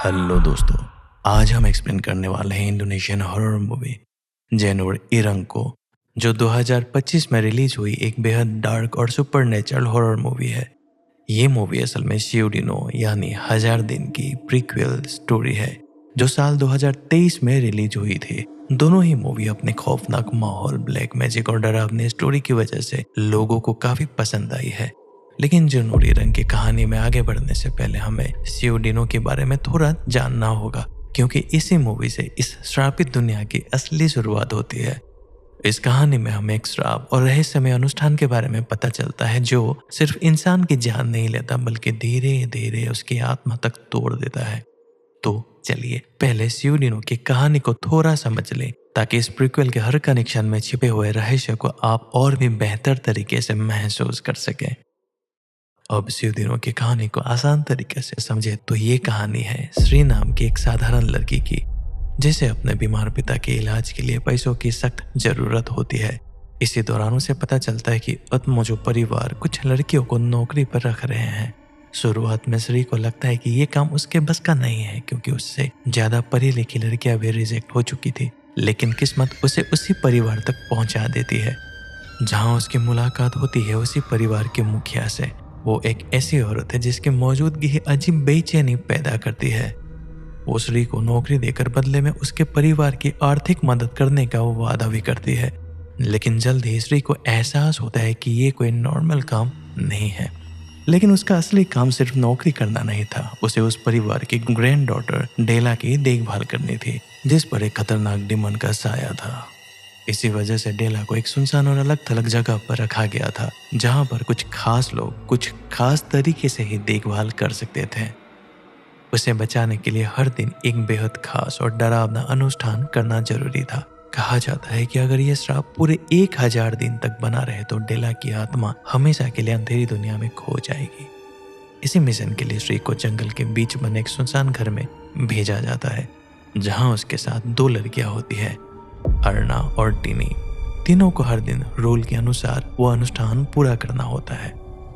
Hello दोस्तों। आज हम एक्सप्लेन करने वाले हैं इंडोनेशियन हॉरर मूवी जेनुर इरंग को, जो 2025 में रिलीज हुई एक बेहद डार्क और सुपरनेचुरल हॉरर मूवी है। ये मूवी असल में शिवडिनो यानी हजार दिन की प्रीक्वल स्टोरी है, जो साल 2023 में रिलीज हुई थी। दोनों ही मूवी अपने खौफनाक माहौल, ब्लैक मैजिक और डरावनी स्टोरी की वजह से लोगों को काफी पसंद आई है। लेकिन जनूरी रंग की कहानी में आगे बढ़ने से पहले हमें सियोडिनो के बारे में थोड़ा जानना होगा, क्योंकि इसी मूवी से इस श्रापित दुनिया की असली शुरुआत होती है। इस कहानी में हमें एक श्राप और रहस्यमय अनुष्ठान के बारे में पता चलता है, जो सिर्फ इंसान की जान नहीं लेता बल्कि धीरे धीरे उसकी आत्मा तक तोड़ देता है। तो चलिए पहले सियोडिनो की कहानी को थोड़ा समझ लें, ताकि इस प्रीक्वल के हर कनेक्शन में छिपे हुए रहस्य को आप और भी बेहतर तरीके से महसूस कर सकें। अब सियोडिनो की कहानी को आसान तरीके से समझे तो ये कहानी है श्री नाम की एक साधारण लड़की की, जिसे अपने बीमार पिता के इलाज के लिए पैसों की सख्त जरूरत होती है। इसी दौरान उसे पता चलता है कि अतमोजो परिवार कुछ लड़कियों को नौकरी पर रख रहे हैं। शुरुआत में श्री को लगता है कि ये काम उसके बस का नहीं है, क्योंकि उससे ज्यादा पढ़ी लिखी लड़कियां भी रिजेक्ट हो चुकी थी। लेकिन किस्मत उसे उसी परिवार तक पहुंचा देती है, जहां उसकी मुलाकात होती है उसी परिवार के मुखिया से। वो एक ऐसी औरत है जिसकी मौजूदगी ही अजीब बेचैनी पैदा करती है। वो श्री को नौकरी देकर बदले में उसके परिवार की आर्थिक मदद करने का वो वादा भी करती है। लेकिन जल्द ही श्री को एहसास होता है कि ये कोई नॉर्मल काम नहीं है। लेकिन उसका असली काम सिर्फ नौकरी करना नहीं था, उसे उस परिवार की ग्रैंड डॉटर डेला की देखभाल करनी थी, जिस पर एक खतरनाक डिमन का साया था। इसी वजह से डेला को एक सुनसान और अलग थलग जगह पर रखा गया था, जहां पर कुछ खास लोग कुछ खास तरीके से ही देखभाल कर सकते थे। उसे बचाने के लिए हर दिन एक बेहद खास और डरावना अनुष्ठान करना जरूरी था। कहा जाता है कि अगर यह श्राप पूरे 1000 दिन तक बना रहे तो डेला की आत्मा हमेशा के लिए अंधेरी दुनिया में खो जाएगी। इसी मिशन के लिए श्री को जंगल के बीच बने एक सुनसान घर में भेजा जाता है, जहां उसके साथ 2 लड़कियां होती है, अर्ना और टिनी। तीनों को हर दिन रूल के अनुसार वो अनुष्ठान पूरा करना होता है।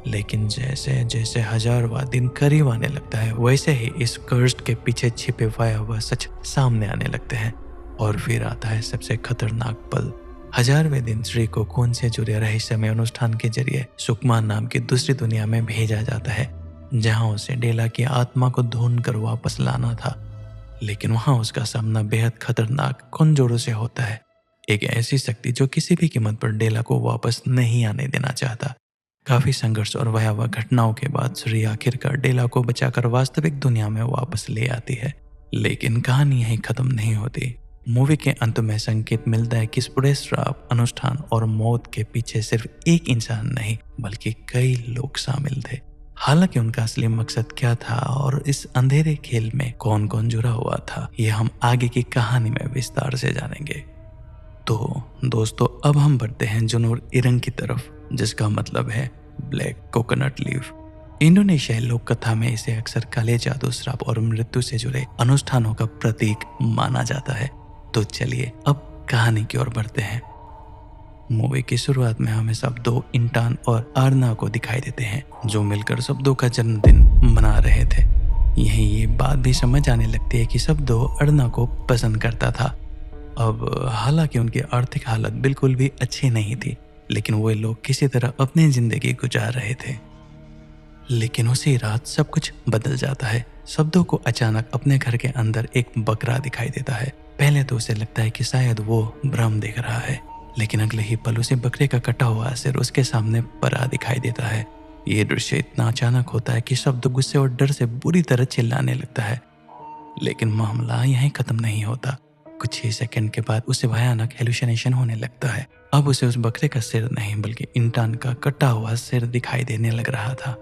लेकिन जैसे जैसे 1000वां दिन करीब आने लगता है, वैसे ही इस कर्स्ट के पीछे छिपे हुआ सच सामने आने लगते हैं। और फिर आता है सबसे खतरनाक पल। 1000वें दिन श्री को खून से जुड़े रहस्यमय अनुष्ठान के जरिए सुकमान नाम की दूसरी दुनिया में भेजा जाता है, जहां उसे डेला की आत्मा को ढूंढ कर वापस लाना था। लेकिन वहां उसका सामना बेहद खतरनाक कमजोरों से होता है, एक ऐसी शक्ति जो किसी भी कीमत पर डेला को वापस नहीं आने देना चाहता। काफी संघर्ष और भयावह घटनाओं के बाद श्री आखिरकार डेला को बचाकर वास्तविक दुनिया में वापस ले आती है। लेकिन कहानी यहीं खत्म नहीं होती। मूवी के अंत में संकेत मिलता है कि इस पूरे श्राप, अनुष्ठान और मौत के पीछे सिर्फ एक इंसान नहीं बल्कि कई लोग शामिल थे। हालांकि उनका असली मकसद क्या था और इस अंधेरे खेल में कौन कौन जुड़ा हुआ था, ये हम आगे की कहानी में विस्तार से जानेंगे। तो दोस्तों, अब हम बढ़ते हैं जनूर इरंग की तरफ, जिसका मतलब है ब्लैक कोकोनट लीफ। इंडोनेशियाई लोक कथा में इसे अक्सर काले जादू, श्राप और मृत्यु से जुड़े अनुष्ठानों का प्रतीक माना जाता है। तो चलिए अब कहानी की ओर बढ़ते हैं। मूवी की शुरुआत में हमें शब्दों, इंटान और आर्ना को दिखाई देते हैं, जो मिलकर शब्दों का जन्मदिन मना रहे थे। यहीं ये बात भी समझ आने लगती है कि शब्दों अर्ना को पसंद करता था। अब हालांकि उनकी आर्थिक हालत बिल्कुल भी अच्छी नहीं थी, लेकिन वो लोग किसी तरह अपनी जिंदगी गुजार रहे थे। लेकिन उसी रात सब कुछ बदल जाता है। शब्दों को अचानक अपने घर के अंदर एक बकरा दिखाई देता है। पहले तो उसे लगता है कि शायद वो भ्रम देख रहा है, लेकिन अगले ही पल उसे बकरे का कटा हुआ सिर उसके सामने पड़ा दिखाई देता है। ये दृश्य इतना अचानक होता है कि शब्द गुस्से और डर से बुरी तरह चिल्लाने लगता है। लेकिन मामला यहीं खत्म नहीं होता। कुछ ही सेकंड के बाद उसे भयानक हेलुसिनेशन होने लगता है। अब उसे उस बकरे का सिर नहीं बल्कि इंटान का कटा हुआ सिर दिखाई देने लग रहा था।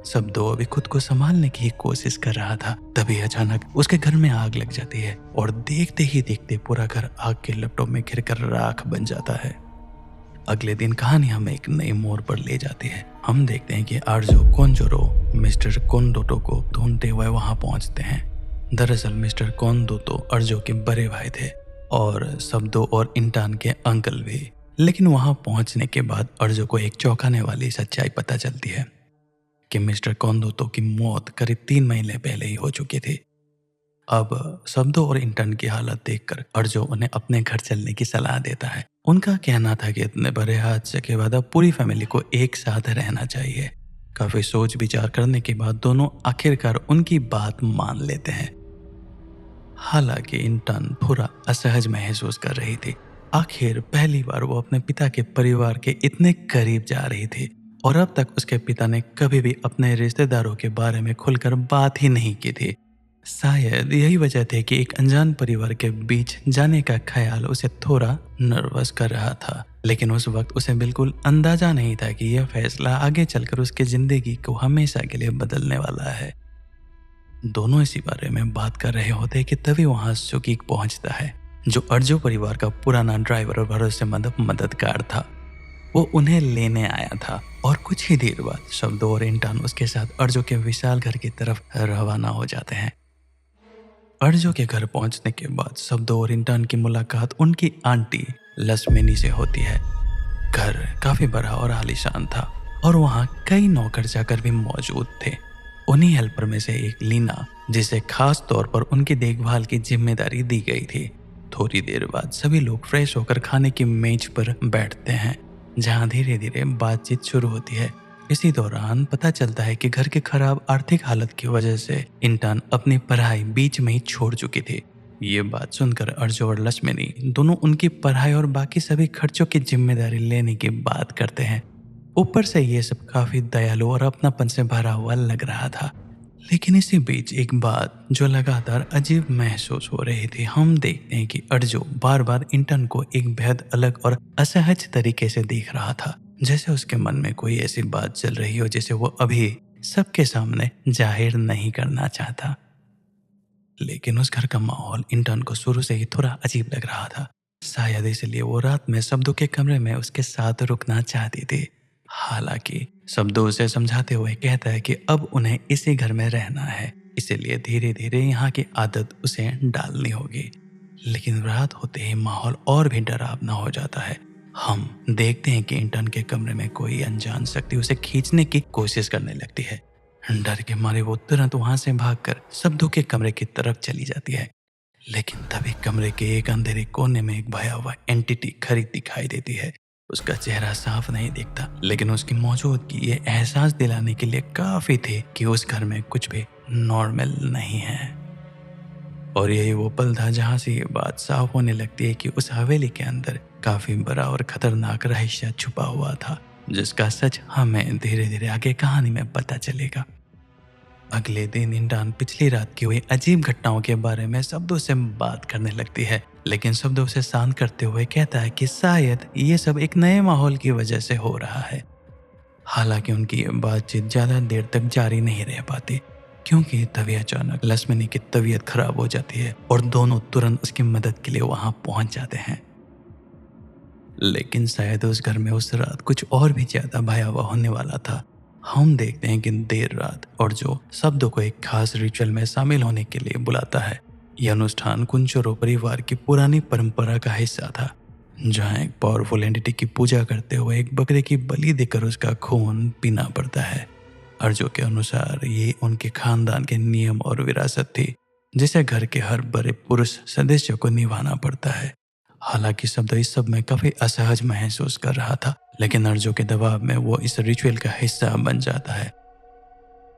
शब्दों अभी खुद को संभालने की कोशिश कर रहा था, तभी अचानक उसके घर में आग लग जाती है और देखते ही देखते पूरा घर आग के लपटों में घिरकर राख बन जाता है। अगले दिन कहानी हमें एक नई मोड़ पर ले जाती है। हम देखते हैं कि आर्जो कोनजोरो मिस्टर कोनडोटो को ढूंढते हुए वहां पहुंचते हैं। दरअसल मिस्टर कोनडोटो अर्जो के बड़े भाई थे और शब्दों और इंटान के अंकल भी। लेकिन वहां पहुंचने के बाद अर्जो को एक चौंकाने वाली सच्चाई पता चलती है कि मिस्टर कोनडोटो की मौत करीब 3 महीने पहले ही हो चुकी थी। अब शब्दों और इंटर्न की हालत देखकर अर्जो उन्हें अपने घर चलने की सलाह देता है। उनका कहना था कि इतने बड़े हादसे के बाद अब पूरी फैमिली को एक साथ रहना चाहिए। काफी सोच विचार करने के बाद दोनों आखिरकार उनकी बात मान लेते हैं। हालांकि इंटर्न थोड़ा असहज महसूस कर रही थी। आखिर पहली बार वो अपने पिता के परिवार के इतने करीब जा रही थी और अब तक उसके पिता ने कभी भी अपने रिश्तेदारों के बारे में खुलकर बात ही नहीं की थी। शायद यही वजह थी कि एक अनजान परिवार के बीच जाने का ख्याल उसे थोड़ा नर्वस कर रहा था। लेकिन उस वक्त उसे बिल्कुल अंदाजा नहीं था कि यह फैसला आगे चलकर उसकी जिंदगी को हमेशा के लिए बदलने वाला है। दोनों इसी बारे में बात कर रहे होते कि तभी वहां सुकीक पहुंचता है, जो अर्जो परिवार का पुराना ड्राइवर और भरोसेमंद मददगार था। वो उन्हें लेने आया था और कुछ ही देर बाद शब्दों और इंटर्न उसके साथ अर्जो के विशाल घर की तरफ रवाना हो जाते हैं। अर्जो के घर पहुंचने के बाद शब्दों और इंटर्न की मुलाकात उनकी आंटी लक्ष्मणी से होती है। घर काफी बड़ा और आलीशान था और वहाँ कई नौकर चाकर भी मौजूद थे। उन्हीं हेल्पर में से एक लीना, जिसे खास तौर पर उनकी देखभाल की जिम्मेदारी दी गई थी। थोड़ी देर बाद सभी लोग फ्रेश होकर खाने की मेज पर बैठते हैं, जहाँ धीरे धीरे बातचीत शुरू होती है। इसी दौरान पता चलता है कि घर की खराब आर्थिक हालत की वजह से इंटर्न अपनी पढ़ाई बीच में ही छोड़ चुकी थी। ये बात सुनकर अर्जो और लक्ष्मणी दोनों उनकी पढ़ाई और बाकी सभी खर्चों की जिम्मेदारी लेने की बात करते हैं। ऊपर से ये सब काफी दयालु और अपनापन से भरा हुआ लग रहा था। लेकिन इसी बीच एक बात जो लगातार अजीब महसूस हो रही थी। हम देखते हैं कि अर्जो बार बार इंटर्न को एक बेहद अलग और असहज तरीके से देख रहा था, जैसे उसके मन में कोई ऐसी बात चल रही हो जिसे वो अभी सबके सामने जाहिर नहीं करना चाहता। लेकिन उस घर का माहौल इंटर्न को शुरू से ही थोड़ा अजीब लग रहा था। शायद इसलिए वो रात में शब्दों के कमरे में उसके साथ रुकना चाहती थी। हालांकि शब्दों उसे समझाते हुए कहता है कि अब उन्हें इसी घर में रहना है, इसलिए धीरे धीरे यहाँ की आदत उसे डालनी होगी। लेकिन रात होते ही माहौल और भी डरावना हो जाता है। हम देखते हैं कि इंटर्न के कमरे में कोई अनजान शक्ति उसे खींचने की कोशिश करने लगती है। डर के मारे वो तुरंत वहां से भागकर शब्दों के कमरे की तरफ चली जाती है। लेकिन तभी कमरे के एक अंधेरे कोने में एक भयावह एंटिटी खड़ी दिखाई देती है। उसका चेहरा साफ नहीं दिखता, लेकिन उसकी मौजूदगी ये एहसास दिलाने के लिए काफी थी कि उस घर में कुछ भी नॉर्मल नहीं है। और यही वो पल था जहां से ये बात साफ होने लगती है कि उस हवेली के अंदर काफी बड़ा और खतरनाक रहस्य छुपा हुआ था, जिसका सच हमें धीरे धीरे आगे कहानी में पता चलेगा। अगले दिन इंटर्न पिछली रात की हुई अजीब घटनाओं के बारे में शब्दों से बात करने लगती है, लेकिन शब्दों से शांत करते हुए कहता है कि शायद ये सब एक नए माहौल की वजह से हो रहा है। हालांकि उनकी ये बातचीत ज्यादा देर तक जारी नहीं रह पाती, क्योंकि तभी अचानक लक्ष्मणी की तबीयत खराब हो जाती है और दोनों तुरंत उसकी मदद के लिए वहां पहुंच जाते हैं। लेकिन शायद उस घर में उस रात कुछ और भी ज्यादा भयावह होने वाला था। हम देखते हैं कि देर रात और जो शब्दों को एक खास रिचुअल में शामिल होने के लिए बुलाता है। यह अनुष्ठान कुंचोरो परिवार की पुरानी परंपरा का हिस्सा था, जहाँ एक पावरफुल एंटिटी की पूजा करते हुए एक बकरे की बलि देकर उसका खून पीना पड़ता है। अर्जो के अनुसार ये उनके खानदान के नियम और विरासत थी, जिसे घर के हर बड़े पुरुष सदस्य को निभाना पड़ता है। हालांकि शब्द इस सब में काफी असहज महसूस कर रहा था, लेकिन अर्जो के दबाव में वो इस रिचुअल का हिस्सा बन जाता है।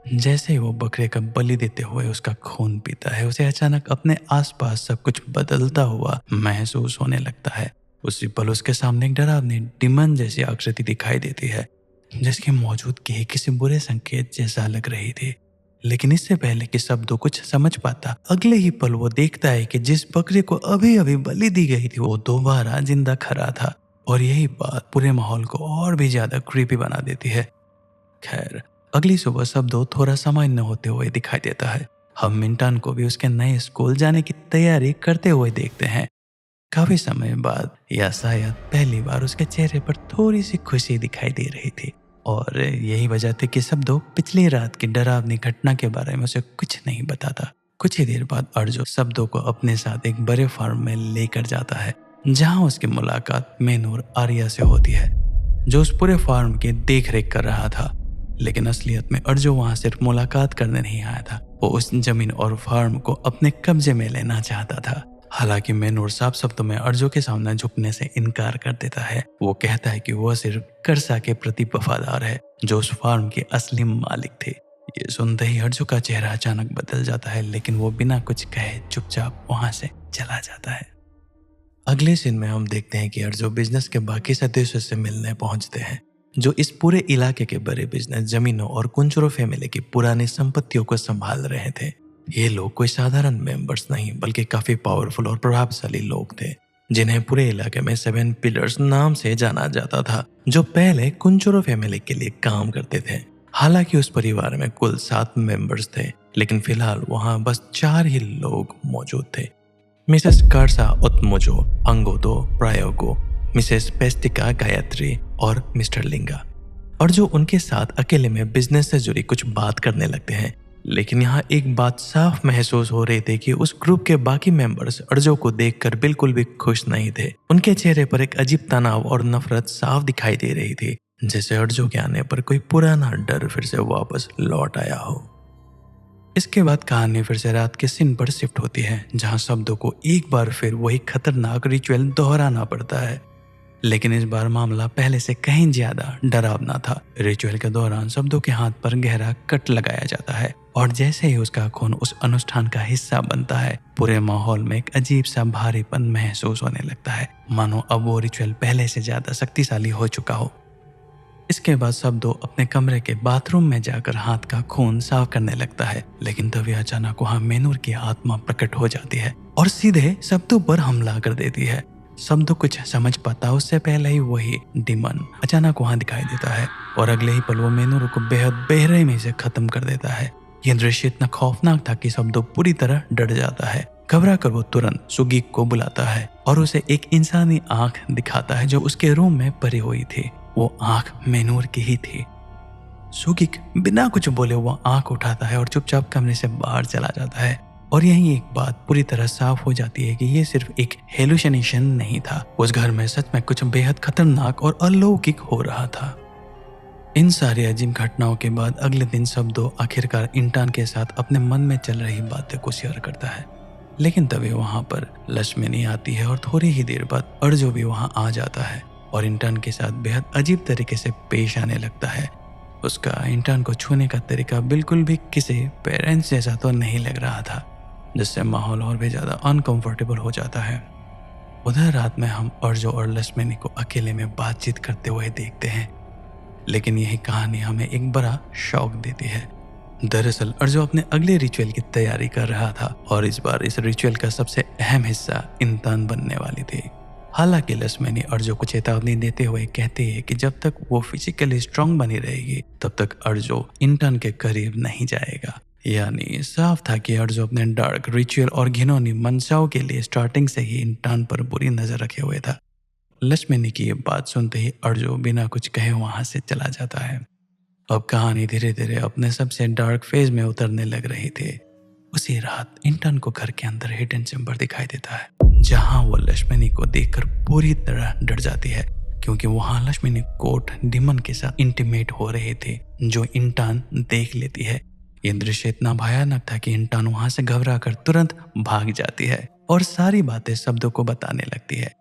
जैसे ही वो बकरे का बलि देते हुए उसका खून पीता है, उसे अचानक अपने आसपास सब कुछ बदलता हुआ महसूस होने लगता है। उसी पल उसके सामने एक डरावनी डिमन जैसी आकृति दिखाई देती है, जिसकी मौजूदगी किसी बुरे संकेत जैसा लग रही थी। लेकिन इससे पहले कि शब्दों कुछ समझ पाता, अगले ही पल वो देखता है कि जिस बकरे को अभी अभी बलि दी गई थी वो दोबारा जिंदा खड़ा था। और यही बात पूरे माहौल को और भी ज्यादा क्रीपी बना देती है। खैर, अगली सुबह शब्दों थोड़ा सामान्य होते हुए दिखाई देता है। हम मिंटन को भी उसके नए स्कूल जाने की तैयारी करते हुए देखते हैं। काफी समय बाद या शायद पहली बार उसके चेहरे पर थोड़ी सी खुशी दिखाई दे रही थी, और यही वजह थी कि शब्दों पिछली रात की डरावनी घटना के बारे में उसे कुछ नहीं बताता। कुछ ही देर बाद अर्जो शब्दों को अपने साथ एक बड़े फार्म में लेकर जाता है, जहां उसकी मुलाकात मेनूर आर्या से होती है, जो उस पूरे फार्म की देख रेख कर रहा था। लेकिन असलियत में अर्जो वहां सिर्फ मुलाकात करने नहीं आया था, वो उस जमीन और फार्म को अपने कब्जे में लेना चाहता था। हालांकि मैनूर साफ शब्दों में अर्जो के सामने झुकने से इनकार कर देता है। वो कहता है कि वह सिर्फ कर्सा के प्रति वफादार है, जो उस फार्म के असली मालिक थे। ये सुनते ही अर्जो का चेहरा अचानक बदल जाता है, लेकिन वो बिना कुछ कहे चुपचाप वहां से चला जाता है। अगले सीन में हम देखते हैं कि अर्जो बिजनेस के बाकी सदस्यों से मिलने पहुंचते हैं, जो इस पूरे इलाके के बड़े बिजनेस, जमीनों और कुंचुरो फैमिली की पुरानी संपत्तियों को संभाल रहे थे। ये लोग कोई साधारण मेंबर्स नहीं, बल्कि काफी पावरफुल और प्रभावशाली लोग थे, जिन्हें पूरे इलाके में 7 पिलर्स नाम से जाना जाता था, जो पहले कुंचुरो फैमिली के लिए काम करते थे। हालांकि उस परिवार में कुल 7 मेंबर्स थे, लेकिन फिलहाल वहां बस 4 ही लोग मौजूद थे। मिसेस कार्सा ओत्मोजो अंगोदो प्रायोगो, मिसेस पेस्टिका गायत्री और मिस्टर लिंगा। और जो उनके साथ अकेले में बिजनेस से जुड़ी कुछ बात करने लगते हैं। लेकिन यहाँ एक बात साफ महसूस हो रही थी कि उस ग्रुप के बाकी मेंबर्स अर्जो को देखकर बिल्कुल भी खुश नहीं थे। उनके चेहरे पर एक अजीब तनाव और नफरत साफ दिखाई दे रही थी, जैसे अर्जो के आने पर कोई पुराना डर फिर से वापस लौट आया हो। इसके बाद कहानी फिर से रात के सीन पर शिफ्ट होती है, जहाँ शब्दों को एक बार फिर वही खतरनाक रिचुअल दोहराना पड़ता है। लेकिन इस बार मामला पहले से कहीं ज्यादा डरावना था। रिचुअल के दौरान शब्दों के हाथ पर गहरा कट लगाया जाता है, और जैसे ही उसका खून उस अनुष्ठान का हिस्सा बनता है, पूरे माहौल में एक अजीब सा भारीपन महसूस होने लगता है, मानो अब वो रिचुअल पहले से ज्यादा शक्तिशाली हो चुका हो। इसके बाद शब्दों अपने कमरे के बाथरूम में जाकर हाथ का खून साफ करने लगता है, लेकिन तभी अचानक वहाँ मैनूर की आत्मा प्रकट हो जाती है और सीधे शब्दों पर हमला कर देती है। शब्द कुछ समझ पाता उससे पहले ही वही डिमन अचानक वहां दिखाई देता है, और अगले ही पल वो मैनूर को बेहद बेरहमी से खत्म कर देता है। यह दृश्य इतना खौफनाक था कि शब्दों पूरी तरह डर जाता है। घबरा कर वो तुरंत सुगीक को बुलाता है और उसे एक इंसानी आंख दिखाता है जो उसके रूम में पड़ी हुई थी। वो आंख मैनूर की ही थी। सुगीक बिना कुछ बोले वो आंख उठाता है और चुपचाप कमरे से बाहर चला जाता है। और यही एक बात पूरी तरह साफ हो जाती है कि ये सिर्फ एक हेलुसिनेशन नहीं था। उस घर में सच में कुछ बेहद खतरनाक और अलौकिक हो रहा था। इन सारी अजीब घटनाओं के बाद अगले दिन शब्दों आखिरकार इंटान के साथ अपने मन में चल रही बातें को शेयर करता है। लेकिन तभी वहां पर लक्ष्मणी आती है और थोड़ी ही देर बाद अर्जो भी वहां आ जाता है और इंटान के साथ बेहद अजीब तरीके से पेश आने लगता है। उसका इंटान को छूने का तरीका बिल्कुल भी किसी पेरेंट्स जैसा तो नहीं लग रहा था, जिससे माहौल और भी ज्यादा अनकंफर्टेबल हो जाता है। उधर रात में हम अर्जो और लक्ष्मणी को अकेले में बातचीत करते हुए देखते हैं, लेकिन यही कहानी हमें एक बड़ा शॉक देती है। दरअसल अर्जो अपने अगले रिचुअल की तैयारी कर रहा था और इस बार इस रिचुअल का सबसे अहम हिस्सा इंसान बनने वाली थी। हालांकि लक्ष्मणी अर्जो को चेतावनी देते हुए कहती है कि जब तक वो फिजिकली स्ट्रांग बनी रहेगी तब तक अर्जो इंटर्न के करीब नहीं जाएगा। यानी साफ था कि अर्जो अपने डार्क रिचुअल और घिनौनी मंशाओं के लिए स्टार्टिंग से ही इंटर्न पर बुरी नजर रखे हुए था। लक्ष्मणी की ये बात सुनते ही अर्जो बिना कुछ कहे वहां से चला जाता है। अब कहानी धीरे धीरे अपने सबसे डार्क फेज में उतरने लग रही थी। उसी रात इंटर्न को घर के अंदर हिडन चैम्बर दिखाई देता है, जहां वो लक्ष्मणी को देखकर पूरी तरह डर जाती है, क्योंकि वहां लक्ष्मणी कोर्ट डिमन के साथ इंटीमेट हो रहे थे, जो इंटर्न देख लेती है। ये दृश्य इतना भयानक था कि इंटर्न वहां से घबरा कर तुरंत भाग जाती है और सारी बातें शब्दों को बताने लगती है।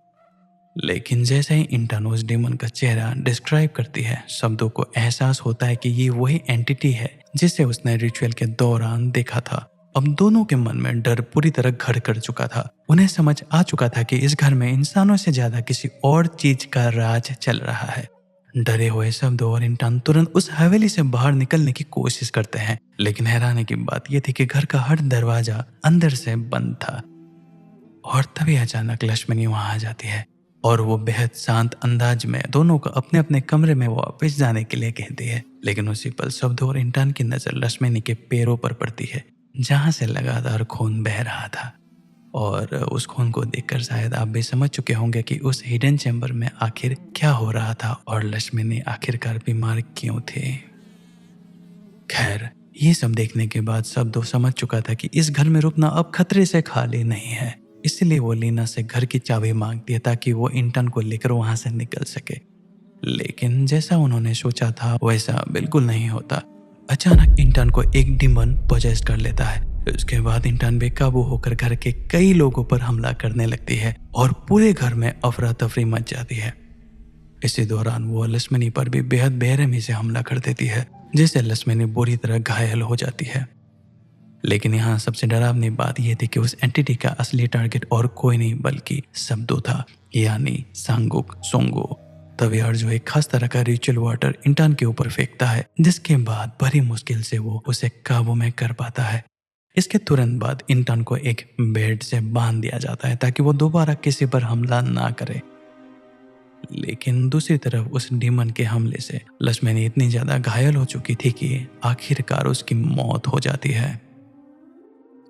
लेकिन जैसे ही इंटर्न उस डेमन का चेहरा डिस्क्राइब करती है, शब्दों को एहसास होता है कि ये वही एंटिटी है जिसे उसने रिचुअल के दौरान देखा था। अब दोनों के मन में डर पूरी तरह घर कर चुका था। उन्हें समझ आ चुका था कि इस घर में इंसानों से ज्यादा किसी और चीज का राज चल रहा है। डरे हुए शब्दों और इंटर्न तुरंत उस हवेली से बाहर निकलने की कोशिश करते हैं, लेकिन हैरानी की बात यह थी कि घर का हर दरवाजा अंदर से बंद था। और तभी अचानक लक्ष्मणी वहां आ जाती है और वो बेहद शांत अंदाज में दोनों को अपने अपने कमरे में वापस जाने के लिए कहती है। लेकिन उसी पल शब्दों और इंटर्न की नजर लक्ष्मणी के पैरों पर पड़ती है, जहां से लगातार खून बह रहा था। और उस खून को देखकर शायद आप भी समझ चुके होंगे कि उस हिडन चैम्बर में आखिर क्या हो रहा था और लक्ष्मणी आखिरकार बीमार क्यों थे। खैर, ये सब देखने के बाद शब्दों समझ चुका था कि इस घर में रुकना अब खतरे से खाली नहीं है। इसलिए वो लीना से घर की चाबी मांगती है ताकि वो इंटर्न को लेकर वहां से निकल सके। लेकिन जैसा उन्होंने सोचा था वैसा बिल्कुल नहीं होता। अचानक इंटान को एक डिमन पोजेस कर लेता है। उसके बाद इंटान बेकाबू होकर घर के कई लोगों पर हमला करने लगती है और पूरे घर में अफरा तफरी मच जाती है। इसी दौरान वो लक्ष्मणी पर भी बेहद बेरहमी से हमला कर देती है, जिससे लक्ष्मणी बुरी तरह घायल हो जाती है। लेकिन यहाँ सबसे डरावनी बात यह थी कि उस एंटिटी का असली टारगेट और कोई नहीं बल्कि शब्दो था, यानी सांगुक सोंगो। तभी अर्जो एक खास तरह का रिचुअल वाटर इंटान के ऊपर फेंकता है, जिसके बाद बड़ी मुश्किल से वो उसे काबू में कर पाता है। इसके तुरंत बाद इंटान को एक बेड से बांध दिया जाता है ताकि वो दोबारा किसी पर हमला ना करे। लेकिन दूसरी तरफ उस डीमन के हमले से लक्ष्मणी इतनी ज्यादा घायल हो चुकी थी कि आखिरकार उसकी मौत हो जाती है।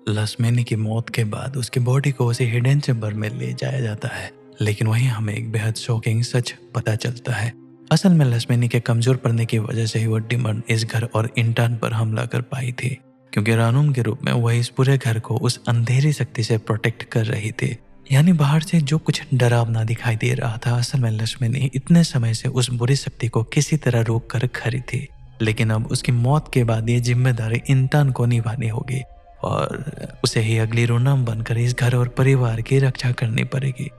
लक्ष्मणी की मौत के बाद उसकी बॉडी को उसे हिडन चेम्बर में ले जाया जाता है, लेकिन वहीं हमें एक बेहद शॉकिंग सच पता चलता है। असल में लक्ष्मणी के कमजोर पड़ने की वजह से ही वो डीमन इस घर और इंटान पर हमला कर पाई थी, क्योंकि रानुम के रूप में वह इस पूरे घर को उस अंधेरी शक्ति से प्रोटेक्ट कर रही थी। यानी बाहर से जो कुछ डरावना दिखाई दे रहा था, असल में लक्ष्मणी इतने समय से उस बुरी शक्ति को किसी तरह रोक कर खड़ी थी। लेकिन अब उसकी मौत के बाद ये जिम्मेदारी इंटान को निभानी होगी और उसे ही अगली रोनाम बनकर इस घर और परिवार की रक्षा करनी पड़ेगी।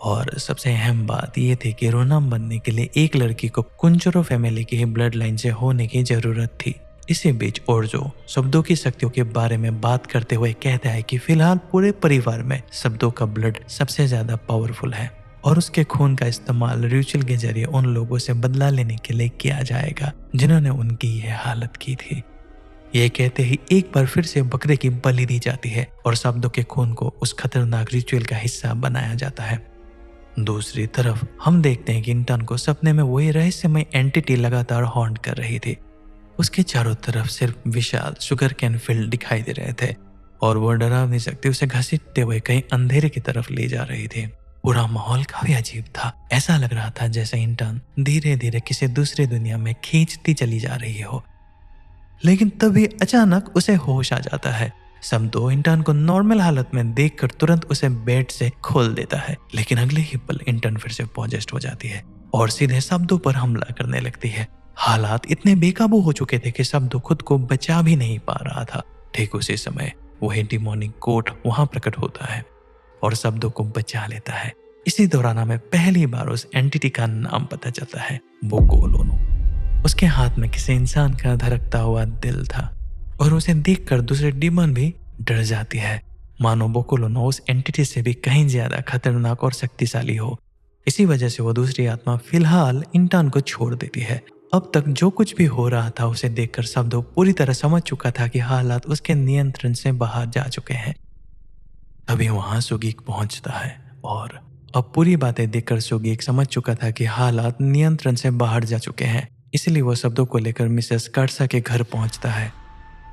और सबसे अहम बात यह थी कि रोनाम बनने के लिए एक लड़की को कुंचुरो फैमिली की ही ब्लड लाइन से होने की जरूरत थी। इसी बीच ओर्जो शब्दों की शक्तियों के बारे में बात करते हुए कहता है कि फिलहाल पूरे परिवार में शब्दों का ब्लड सबसे ज्यादा पावरफुल है और उसके खून का इस्तेमाल रिचुअल के जरिए उन लोगों से बदला लेने के लिए किया जाएगा जिन्होंने उनकी यह हालत की थी। यह कहते ही एक बार फिर से बकरे की बलि दी जाती है और शब्दों के खून को उस खतरनाक रिचुअल का हिस्सा बनाया जाता है। दूसरी तरफ हम देखते हैं कि इंटान को सपने में वही रहस्यमय एंटिटी लगातार हॉन्ट कर रही थी। उसके चारों तरफ सिर्फ विशाल शुगर कैन फील्ड दिखाई दे रहे थे और वो डरावनी शक्ति उसे घसीटते हुए कहीं अंधेरे की तरफ ले जा रही थी। पूरा माहौल काफी अजीब था। ऐसा लग रहा था जैसे इंटान धीरे धीरे किसी दूसरी दुनिया में खींचती चली जा रही हो। लेकिन तभी अचानक उसे होश आ जाता है। शब्दो इंटान को नॉर्मल हालत में देखकर तुरंत उसे बेड से खोल देता है, लेकिन अगले ही पल इंटान फिर से पॉजेस्ट हो जाती है और सीधे शब्दों पर हमला करने लगती है। हालात इतने बेकाबू हो चुके थे कि शब्दो खुद को बचा भी नहीं पा रहा था। ठीक उसी समय वही डिमोनिक कोट वहां प्रकट होता है और शब्दों को बचा लेता है। इसी दौरान हमें पहली बार उस एंटिटी का नाम पता चलता है, बोकोलोनो। उसके हाथ में किसी इंसान का धड़कता हुआ दिल था और उसे देखकर दूसरे डिमन भी डर जाती है, मानो बोकोलोनो उस एंटिटी से भी कहीं ज्यादा खतरनाक और शक्तिशाली हो। इसी वजह से वो दूसरी आत्मा फिलहाल इंटान को छोड़ देती है। अब तक जो कुछ भी हो रहा था उसे देखकर शब्दो पूरी तरह समझ चुका था कि हालात उसके नियंत्रण से बाहर जा चुके हैं। तभी वहां सुगीक पहुंचता है और अब पूरी बातें देखकर सुगीक समझ चुका था कि हालात नियंत्रण से बाहर जा चुके हैं। इसलिए वो शब्दों को लेकर मिसेस कार्सा के घर पहुंचता है,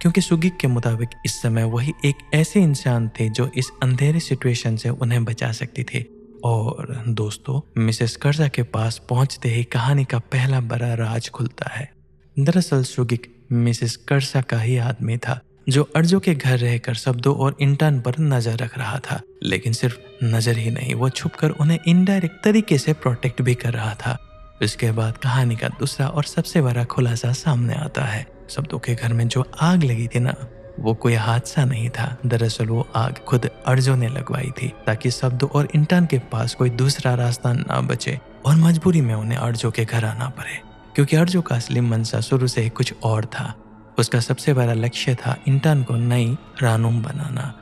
क्योंकि सुगीक के मुताबिक इस समय वही एक ऐसे इंसान थे जो इस अंधेरे सिचुएशन से उन्हें बचा सकती थी। और दोस्तों, मिसेस कर्जा के पास पहुंचते ही कहानी का पहला बड़ा राज खुलता है। दरअसल सुगिक मिसेस कर्जा का ही आदमी था जो अर्जो के घर रहकर शब्दों और इंटान पर नजर रख रहा था। लेकिन सिर्फ नजर ही नहीं, वो छुपकर उन्हें इनडायरेक्ट तरीके से प्रोटेक्ट भी कर रहा था। इसके बाद कहानी का दूसरा और सबसे बड़ा खुलासा सामने आता है। शब्दों के घर में जो आग लगी थी ना, वो कोई हादसा नहीं था। दरअसल वो आग खुद अर्जो ने लगवाई थी ताकि शब्दो और इंटान के पास कोई दूसरा रास्ता ना बचे और मजबूरी में उन्हें अर्जो के घर आना पड़े, क्योंकि अर्जो का असली मनसा शुरू से ही कुछ और था। उसका सबसे बड़ा लक्ष्य था इंटान को नई रानुम बनाना।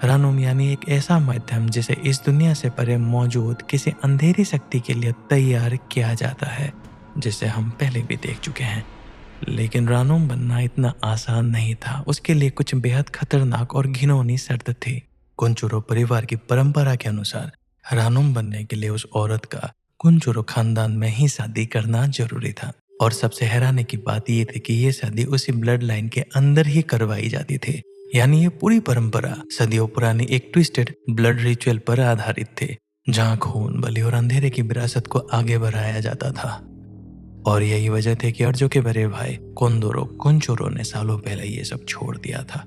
रानुम यानी एक ऐसा माध्यम जिसे इस दुनिया से परे मौजूद किसी अंधेरी शक्ति के लिए तैयार किया जाता है, जिसे हम पहले भी देख चुके हैं। लेकिन रानुम बनना इतना आसान नहीं था। उसके लिए कुछ बेहद खतरनाक और घिनौनी शर्त थी। कुंचुरो परिवार की परंपरा के अनुसार रानुम बनने के लिए उस औरत का कुंचुरो खानदान में ही शादी करना जरूरी था। और सबसे हैरानी की बात यह थी कि यह शादी उसी ब्लड लाइन के अंदर ही करवाई जाती थी। यानी ये पूरी परंपरा सदियों पुरानी एक ट्विस्टेड ब्लड रिचुअल पर आधारित थी, जहाँ खून, बलि और अंधेरे की विरासत को आगे बढ़ाया जाता था। और यही वजह थी कि अर्जो के बड़े भाई कोंदोरो कुंचुरो ने सालों पहले ये सब छोड़ दिया था।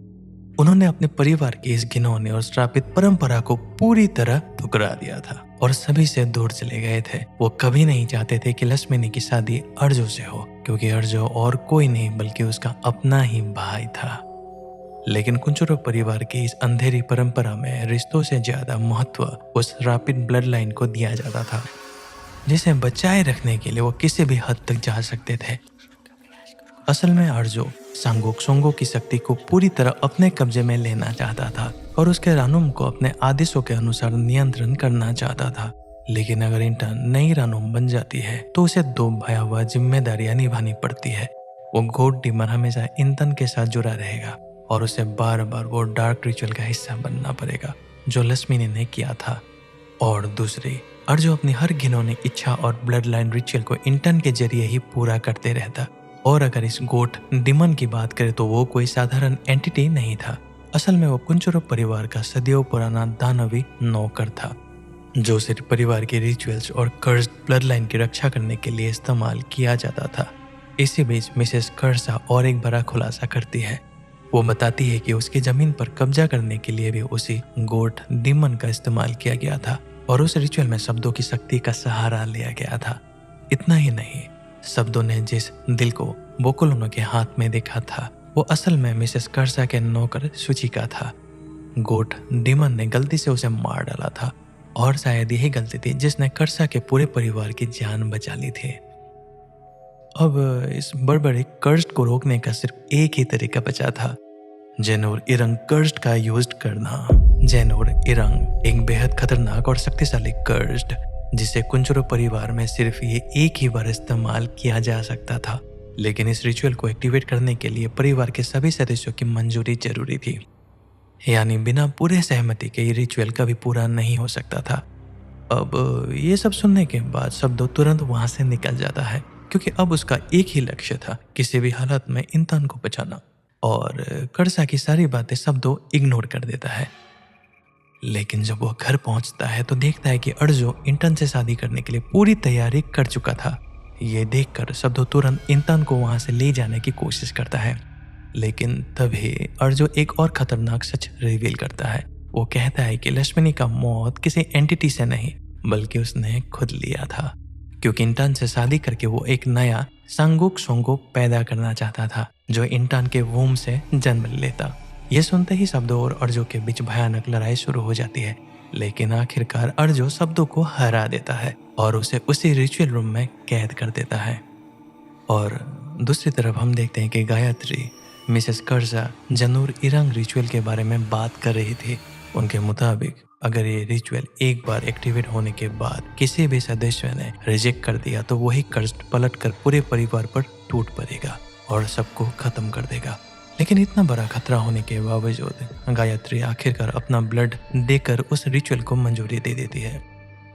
उन्होंने अपने परिवार की इस घिनौने और श्रापित परंपरा को पूरी तरह ठुकरा दिया था और सभी से दूर चले गए थे। वो कभी नहीं चाहते थे कि लक्ष्मणी की शादी अर्जो से हो, क्योंकि अर्जो और कोई नहीं बल्कि उसका अपना ही भाई था। लेकिन कुंचुरो परिवार की इस अंधेरी परंपरा में रिश्तों से ज्यादा महत्व उस श्रापित ब्लड लाइन को दिया जाता था, जिसे बचाए रखने के लिए वो किसी भी हद तक जा सकते थे। असल में अर्जो सांगोक सोंगो की शक्ति को पूरी तरह अपने कब्जे में लेना चाहता था और उसके रानुम को अपने आदेशों के अनुसार नियंत्रण करना चाहता था। लेकिन अगर इंटन नई रानुम बन जाती है तो उसे दो भयावह जिम्मेदारियां निभानी पड़ती है। वो गोड डीमन हमेशा इंटन के साथ जुड़ा रहेगा और उसे बार बार वो डार्क रिचुअल का हिस्सा बनना पड़ेगा जो लक्ष्मी ने किया था। और दूसरी, अर्जो अपनी हर घिनौनी इच्छा और ब्लड लाइन रिचुअल को इंटन के जरिए ही पूरा करते रहता। और अगर इस गोट डिमन की बात करें तो वो कोई साधारण एंटिटी नहीं था। असल में वो कुंचुरो परिवार का सदियों पुराना दानवी नौकर था, जो सिर्फ परिवार के रिचुअल्स और कर्ज ब्लड लाइन की रक्षा करने के लिए इस्तेमाल किया जाता था। इसी बीच मिसेस कर्सा और एक बड़ा खुलासा करती है। वो बताती है कि उसकी जमीन पर कब्जा करने के लिए भी उसी गोट डिमन का इस्तेमाल किया गया था और उस रिचुअल में शब्दों की शक्ति का सहारा लिया गया था। इतना ही नहीं, शब्दों ने जिस दिल को बोकुलोनो के हाथ में देखा था वो असल में मिसेस कर्सा के नौकर सुचिका था। गोट डिमन ने गलती से उसे मार डाला था और शायद यही गलती थी जिसने कर्सा के पूरे परिवार की जान बचा ली थी। अब इस बड़बड़े कर्ज को रोकने का सिर्फ एक ही तरीका बचा था, जेनोर इरंग कर्ज का यूज करना। जेनोर इरंग एक बेहद खतरनाक और शक्तिशाली कर्ज जिसे कुंचुरो परिवार में सिर्फ ये एक ही बार इस्तेमाल किया जा सकता था। लेकिन इस रिचुअल को एक्टिवेट करने के लिए परिवार के सभी सदस्यों की मंजूरी जरूरी थी, यानी बिना पूरे सहमति के ये रिचुअल कभी पूरा नहीं हो सकता था। अब ये सब सुनने के बाद शब्दो तुरंत वहां से निकल जाता है, क्योंकि अब उसका एक ही लक्ष्य था, किसी भी हालत में इंसान को बचाना। और कर्सा की सारी बातें शब्दो इग्नोर कर देता है। लेकिन जब वो घर पहुंचता है तो देखता है कि अर्जो इंटन से शादी करने के लिए पूरी तैयारी कर चुका था। ये देखकर शब्दो तुरंत इंटन को वहां से ले जाने की कोशिश करता है। लेकिन तभी अर्जो एक और खतरनाक सच रिवील करता है। वो कहता है कि लक्ष्मणी का मौत किसी एंटिटी से नहीं बल्कि उसने खुद लिया था, क्योंकि इंटन से शादी करके वो एक नया सांगोक सोंगो पैदा करना चाहता था जो इंटन के वूम से जन्म लेता। ये सुनते ही शब्दों और अर्जो के बीच भयानक लड़ाई शुरू हो जाती है, लेकिन आखिरकार अर्जो शब्दों को हरा देता है और उसे उसी रिचुअल रूम में कैद कर देता है। और दूसरी तरफ हम देखते हैं कि गायत्री मिसेस कर्जा जनूर इरंग रिचुअल के बारे में बात कर रही थी। उनके मुताबिक अगर ये रिचुअल एक बार एक्टिवेट होने के बाद किसी भी सदस्य ने रिजेक्ट कर दिया तो वही कर्ज पलट कर पूरे परिवार पर टूट पड़ेगा और सबको खत्म कर देगा। लेकिन इतना बड़ा खतरा होने के बावजूद गायत्री आखिरकार अपना ब्लड देकर उस रिचुअल को मंजूरी दे देती है।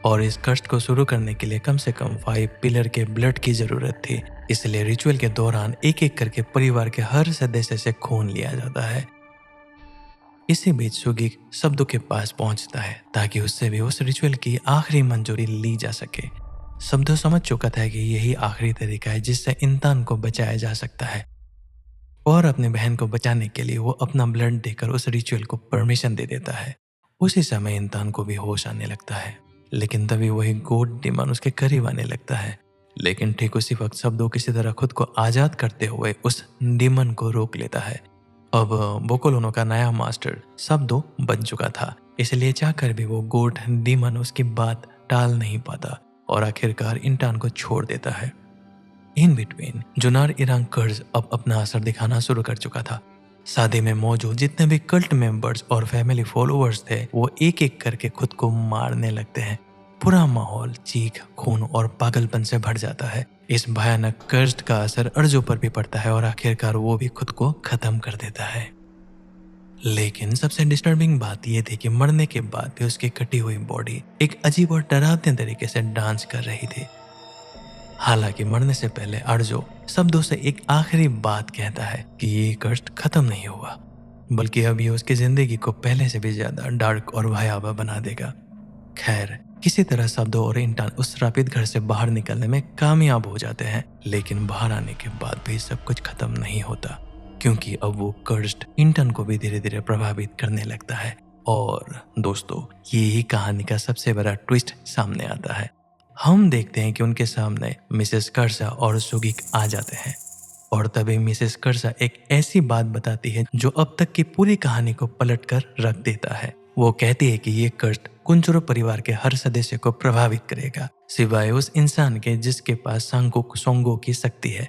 और इस कर्ज को शुरू करने के लिए कम से कम 5 पिलर के ब्लड की जरूरत थी, इसलिए रिचुअल के दौरान एक एक करके परिवार के हर सदस्य से खून लिया जाता है। इसी बीच सुगी शब्दों के पास पहुंचता है ताकि उससे भी उस रिचुअल की आखिरी मंजूरी ली जा सके। शब्दों समझ चुका था कि यही आखिरी तरीका है जिससे इंसान को बचाया जा सकता है, और अपनी बहन को बचाने के लिए वो अपना ब्लड देकर उस रिचुअल को परमिशन दे देता है। उसी समय इंसान को भी होश आने लगता है, लेकिन तभी वही गोड डिमन उसके करीब आने लगता है। लेकिन ठीक उसी वक्त शब्दों किसी तरह खुद को आजाद करते हुए उस डिमन को रोक लेता है। अब बोकोलोनो का नया मास्टर शब्दों बन चुका था, इसलिए चाहकर भी वो गोड डिमन उसकी बात टाल नहीं पाता और आखिरकार इंसान को छोड़ देता है। इन बिटवीन जुनार इरंग कर्ज अब अपना असर दिखाना शुरू कर चुका था। शादी में मौजूद जितने भी कल्ट मेंबर्स और फैमिली फॉलोअर्स थे वो एक एक करके खुद को मारने लगते हैं। पूरा माहौल चीख, खून और पागलपन से भर जाता है। इस भयानक कर्ज का असर अर्जो पर भी पड़ता है और आखिरकार वो भी खुद को खत्म कर देता है। लेकिन सबसे डिस्टर्बिंग बात यह थी कि मरने के बाद भी उसकी कटी हुई बॉडी एक अजीब और डरावने तरीके से डांस कर रही थी। हालांकि मरने से पहले अर्जो शब्दों से एक आखिरी बात कहता है कि ये कष्ट खत्म नहीं हुआ, बल्कि अब ये उसकी जिंदगी को पहले से भी ज्यादा डार्क और भयावह बना देगा। खैर, किसी तरह शब्दों और इंसान उस श्रापित घर से बाहर निकलने में कामयाब हो जाते हैं, लेकिन बाहर आने के बाद भी सब कुछ खत्म नहीं होता। क्योंकि अब वो कर्स्ड इंटर्न को भी धीरे धीरे प्रभावित करने लगता है। और दोस्तों, यही कहानी का सबसे बड़ा ट्विस्ट सामने आता है। हम देखते हैं कि उनके सामने मिसेस कर्सा और सुगिक आ जाते हैं और तभी मिसेस कर्सा एक ऐसी बात बताती है जो अब तक की पूरी कहानी को पलट कर रख देता है। वो कहती है कि ये कर्स्ट कुंचुरो परिवार के हर सदस्य को प्रभावित करेगा, सिवाय उस इंसान के जिसके पास सांगुक सोंगो की शक्ति है।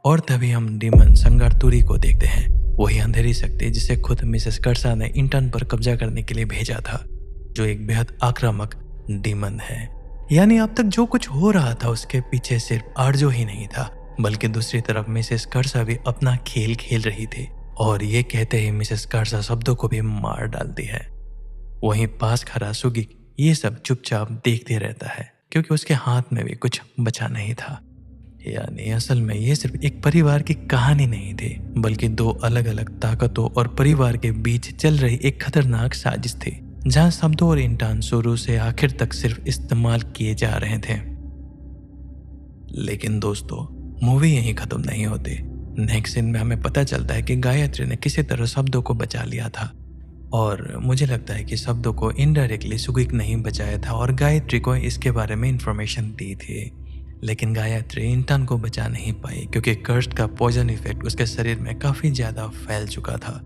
और तभी हम डीमन संगारतुरी को देखते हैं, वही अंधेरी शक्ति जिसे खुद मिसेस कर्सा ने इंटर्न पर कब्जा करने के लिए भेजा था, जो एक बेहद आक्रामक डीमन है। यानी अब तक जो कुछ हो रहा था उसके पीछे सिर्फ आर्जो ही नहीं था, बल्कि दूसरी तरफ मिसेस कर्सा भी अपना खेल खेल रही थी। और ये कहते ही मिसेस कर्सा शब्दों को भी मार डालती है। वहीं पास खड़ा सुगिक ये सब चुपचाप देखते रहता है, क्योंकि उसके हाथ में भी कुछ बचा नहीं था। यानी असल में ये सिर्फ एक परिवार की कहानी नहीं थी, बल्कि दो अलग अलग ताकतों और परिवार के बीच चल रही एक खतरनाक साजिश थी, जहां शब्दों और इंसान शुरू से आखिर तक सिर्फ इस्तेमाल किए जा रहे थे। लेकिन दोस्तों, मूवी यहीं खत्म नहीं होती। नेक्स्ट सीन में हमें पता चलता है कि गायत्री ने किसी तरह शब्दों को बचा लिया था, और मुझे लगता है कि शब्दों को इनडायरेक्टली सुगिक नहीं बचाया था और गायत्री को इसके बारे में इंफॉर्मेशन दी थी। लेकिन गायत्री इंटर्न को बचा नहीं पाई, क्योंकि कर्स्ट का पॉइजन इफेक्ट उसके शरीर में काफी ज्यादा फैल चुका था।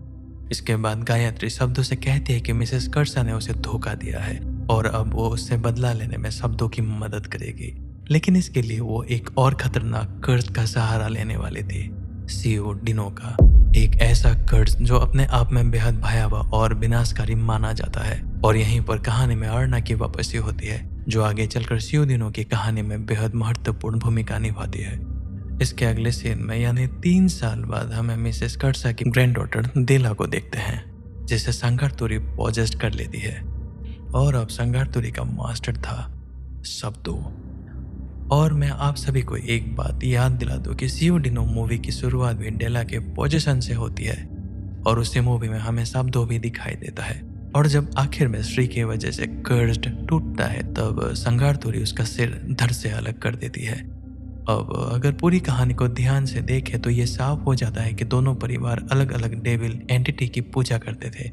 इसके बाद गायत्री शब्दों से कहती है कि मिसेस कर्सा ने उसे धोखा दिया है और अब वो उससे बदला लेने में शब्दों की मदद करेगी। लेकिन इसके लिए वो एक और खतरनाक कर्ज का सहारा लेने वाले थे, सीओ डिनो का। एक ऐसा कर्ज जो अपने आप में बेहद भयावह और विनाशकारी माना जाता है। और यहीं पर कहानी में अर्ना की वापसी होती है, जो आगे चलकर सीओ डिनो की कहानी में बेहद महत्वपूर्ण भूमिका निभाती है। इसके अगले सीन में यानी 3 साल बाद हमें मिसेस कर्सा की ग्रैंडडॉटर देला को देखते हैं, जिसे संगारतुरी पॉजेस्ट कर लेती है। और अब संगारतुरी का मास्टर था शब्दों। और मैं आप सभी को एक बात याद दिला दूं कि सीओ डिनो मूवी की शुरुआत भी डेला के पोजीशन से होती है, और उसी मूवी में हमें शब्दों भी दिखाई देता है। और जब आखिर में श्री की वजह से कर्स्ड टूटता है, तब संगारतुरी उसका सिर धड़ से अलग कर देती है। अब अगर पूरी कहानी को ध्यान से देखें तो ये साफ हो जाता है कि दोनों परिवार अलग अलग डेविल एंटिटी की पूजा करते थे।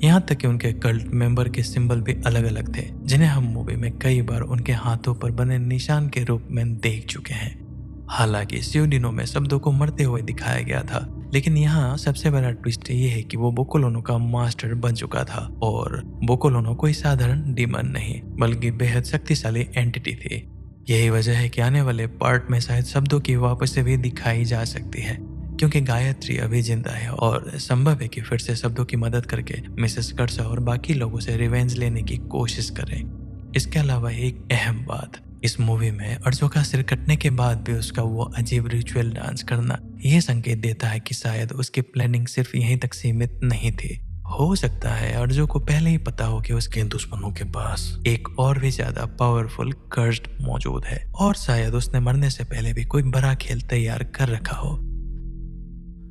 यहाँ तक कि उनके कल्ट मेंबर के सिंबल भी अलग अलग थे, जिन्हें हम मूवी में कई बार उनके हाथों पर बने निशान के रूप में देख चुके हैं। हालांकि सीओ डिनो में शब्दों को मरते हुए दिखाया गया था, लेकिन यहाँ सबसे बड़ा ट्विस्ट ये है कि वो बोकोलोनो का मास्टर बन चुका था। और बोकोलोनो कोई साधारण डीमन नहीं, बल्कि बेहद शक्तिशाली एंटिटी थी। यही वजह है कि आने वाले पार्ट में शायद शब्दों की वापसी भी दिखाई जा सकती है, क्योंकि गायत्री अभी जिंदा है और संभव है कि फिर से शब्दों की मदद करके मिसेस कर्सा और बाकी लोगों से रिवेंज लेने की कोशिश करें। इसके अलावा एक अहम बात, इस मूवी में अर्जो का सिर कटने के बाद भी उसका वो अजीब रिचुअल डांस करना यह संकेत देता है कि शायद उसकी प्लानिंग सिर्फ यहीं तक सीमित नहीं थी। हो सकता है अर्जो को पहले ही पता हो कि उसके दुश्मनों के पास एक और भी ज्यादा पावरफुल कर्स्ड मौजूद है, और शायद उसने मरने से पहले भी कोई बड़ा खेल तैयार कर रखा हो।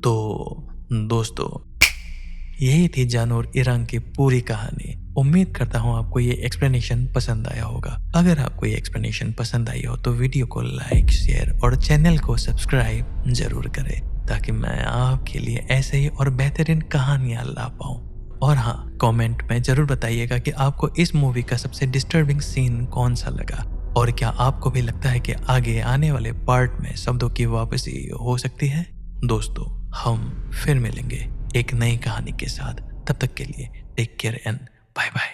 तो दोस्तों, यही थी जानोर इरांग की पूरी कहानी। उम्मीद करता हूँ आपको ये एक्सप्लेनेशन पसंद आया होगा। अगर आपको ये एक्सप्लेनेशन पसंद आई हो तो वीडियो को लाइक, शेयर और चैनल को सब्सक्राइब जरूर करें, ताकि मैं आपके लिए ऐसे ही और बेहतरीन कहानियां ला पाऊँ। और हाँ, कमेंट में जरूर बताइएगा कि आपको इस मूवी का सबसे डिस्टर्बिंग सीन कौन सा लगा, और क्या आपको भी लगता है कि आगे आने वाले पार्ट में शब्दों की वापसी हो सकती है। दोस्तों, हम फिर मिलेंगे एक नई कहानी के साथ। तब तक के लिए take care and bye bye.